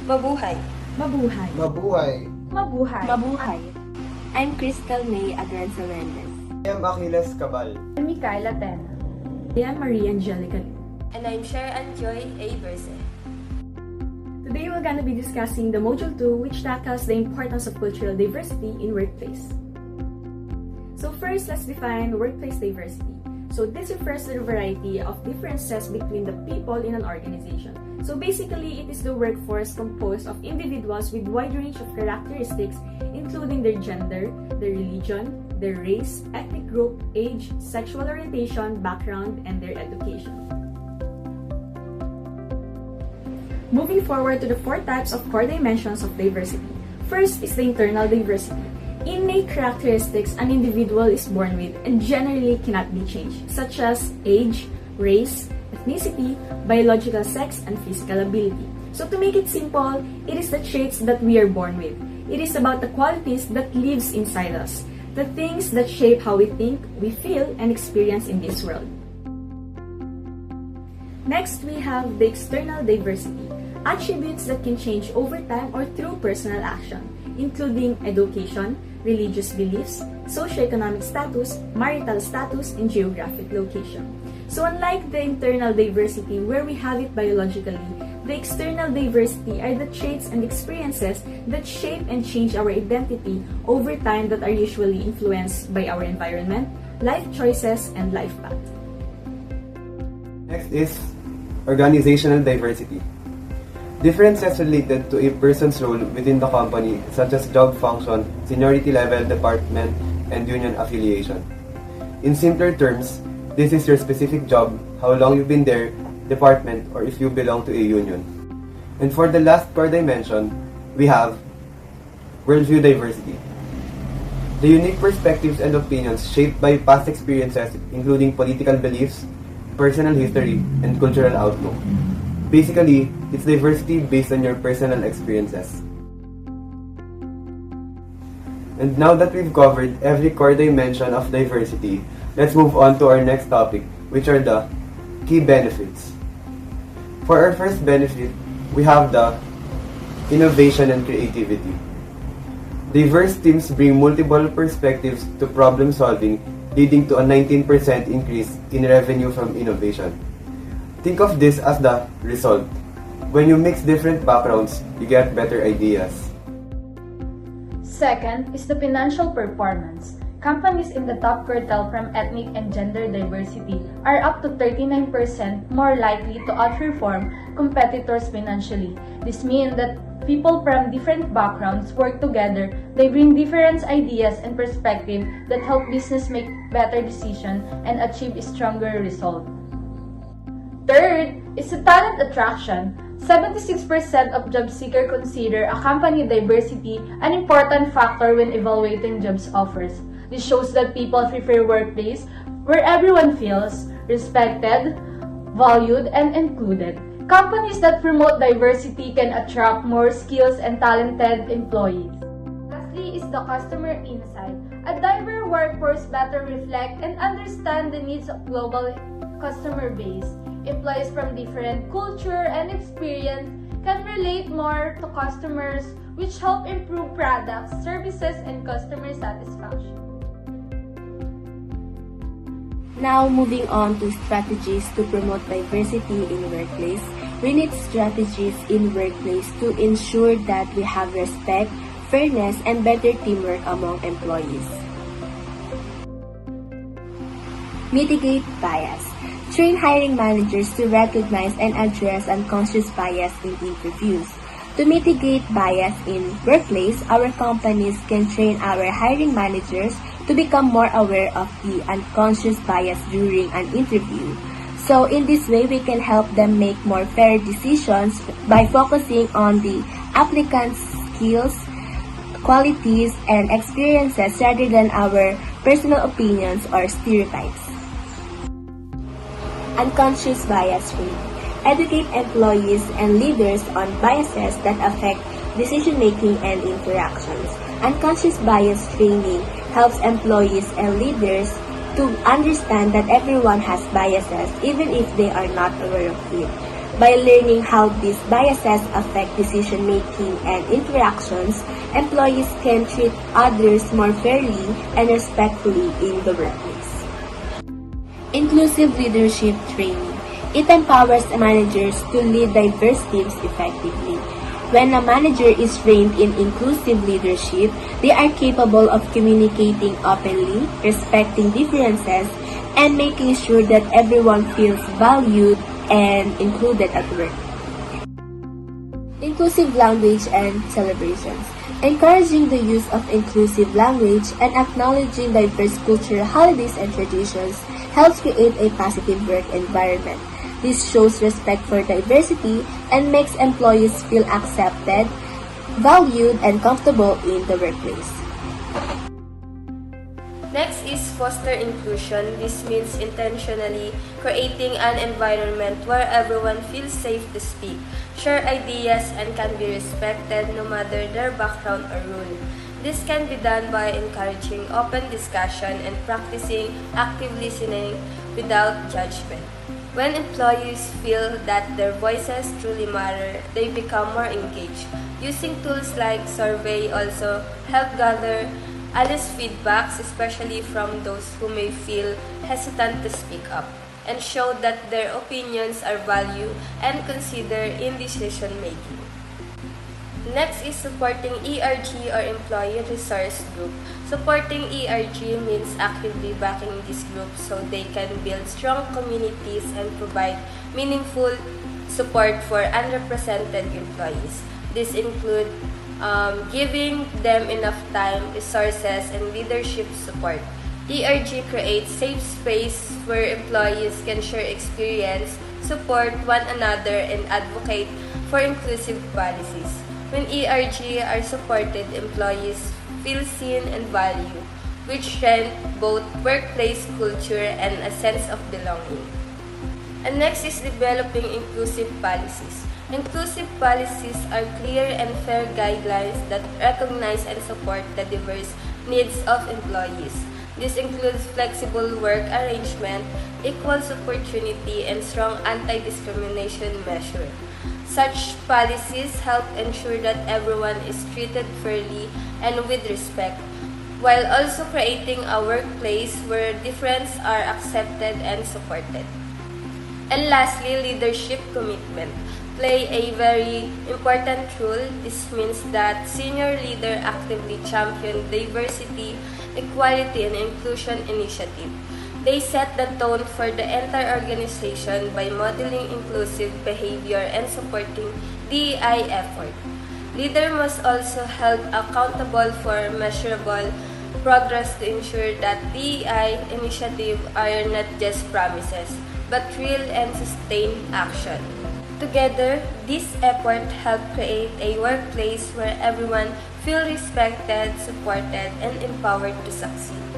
Mabuhay. Mabuhay. Mabuhay. Mabuhay. Mabuhay. I'm Crystal May Adranza Mendez. I am Achilles Cabal. I'm Micaela Tena. I am Maria Angelica. And I'm Sharon Joy A. Verse. Today we're going to be discussing the Module 2, which tackles the importance of cultural diversity in workplace. So first, let's define workplace diversity. So this refers to the variety of differences between the people in an organization. So basically, it is the workforce composed of individuals with wide range of characteristics, including their gender, their religion, their race, ethnic group, age, sexual orientation, background, and their education. Moving forward to the four types of core dimensions of diversity. First is the internal diversity. Innate characteristics an individual is born with and generally cannot be changed, such as age, race, ethnicity, biological sex, and physical ability. So to make it simple, it is the traits that we are born with. It is about the qualities that lives inside us, the things that shape how we think, we feel, and experience in this world. Next, we have the external diversity, attributes that can change over time or through personal action, including education, religious beliefs, socioeconomic status, marital status, and geographic location. So unlike the internal diversity where we have it biologically, the external diversity are the traits and experiences that shape and change our identity over time that are usually influenced by our environment, life choices, and life path. Next is organizational diversity. Differences related to a person's role within the company, such as job function, seniority level, department, and union affiliation. In simpler terms, this is your specific job, how long you've been there, department, or if you belong to a union. And for the last core dimension, we have worldview diversity. The unique perspectives and opinions shaped by past experiences, including political beliefs, personal history, and cultural outlook. Basically, it's diversity based on your personal experiences. And now that we've covered every core dimension of diversity, let's move on to our next topic, which are the key benefits. For our first benefit, we have the innovation and creativity. Diverse teams bring multiple perspectives to problem solving, leading to a 19% increase in revenue from innovation. Think of this as the result. When you mix different backgrounds, you get better ideas. Second is the financial performance. Companies in the top quartile from ethnic and gender diversity are up to 39% more likely to outperform competitors financially. This means that people from different backgrounds work together, they bring different ideas and perspectives that help business make better decisions and achieve a stronger result. Third is the talent attraction. 76% of job seekers consider a company diversity an important factor when evaluating jobs offers. This shows that people prefer workplace where everyone feels respected, valued, and included. Companies that promote diversity can attract more skills and talented employees. Lastly is the customer insight. A diverse workforce better reflect and understand the needs of global customer base. Employees from different culture and experience can relate more to customers, which help improve products, services, and customer satisfaction. Now, moving on to strategies to promote diversity in workplace. We need strategies in workplace to ensure that we have respect, fairness, and better teamwork among employees. Mitigate bias. Train hiring managers to recognize and address unconscious bias in interviews. To mitigate bias in workplace, our companies can train our hiring managers to become more aware of the unconscious bias during an interview. So in this way, we can help them make more fair decisions by focusing on the applicant's skills, qualities, and experiences rather than our personal opinions or stereotypes. Unconscious bias training. Educate employees and leaders on biases that affect decision-making and interactions. Unconscious bias training helps employees and leaders to understand that everyone has biases even if they are not aware of it. By learning how these biases affect decision-making and interactions, employees can treat others more fairly and respectfully in the workplace. Inclusive leadership training. It empowers managers to lead diverse teams effectively. When a manager is trained in inclusive leadership, they are capable of communicating openly, respecting differences, and making sure that everyone feels valued and included at work. Inclusive language and celebrations. Encouraging the use of inclusive language and acknowledging diverse cultural holidays and traditions helps create a positive work environment. This shows respect for diversity and makes employees feel accepted, valued, and comfortable in the workplace. Next is foster inclusion. This means intentionally creating an environment where everyone feels safe to speak, share ideas, and can be respected no matter their background or role. This can be done by encouraging open discussion and practicing active listening without judgment. When employees feel that their voices truly matter, they become more engaged. Using tools like survey also help gather honest feedbacks, especially from those who may feel hesitant to speak up, and show that their opinions are valued and considered in decision making. Next is supporting ERG or Employee Resource Group. Supporting ERG means actively backing this group so they can build strong communities and provide meaningful support for underrepresented employees. This includes giving them enough time, resources, and leadership support. ERG creates safe space where employees can share experience, support one another, and advocate for inclusive policies. When ERG are supported, employees feel seen and valued, which strengthens both workplace culture and a sense of belonging. And next is developing inclusive policies. Inclusive policies are clear and fair guidelines that recognize and support the diverse needs of employees. This includes flexible work arrangement, equal opportunity, and strong anti-discrimination measures. Such policies help ensure that everyone is treated fairly and with respect, while also creating a workplace where differences are accepted and supported. And lastly, leadership commitment play a very important role. This means that senior leaders actively champion diversity, equality, and inclusion initiative. They set the tone for the entire organization by modeling inclusive behavior and supporting DEI effort. Leaders must also held accountable for measurable progress to ensure that DEI initiatives are not just promises, but real and sustained action. Together, this effort help create a workplace where everyone feels respected, supported, and empowered to succeed.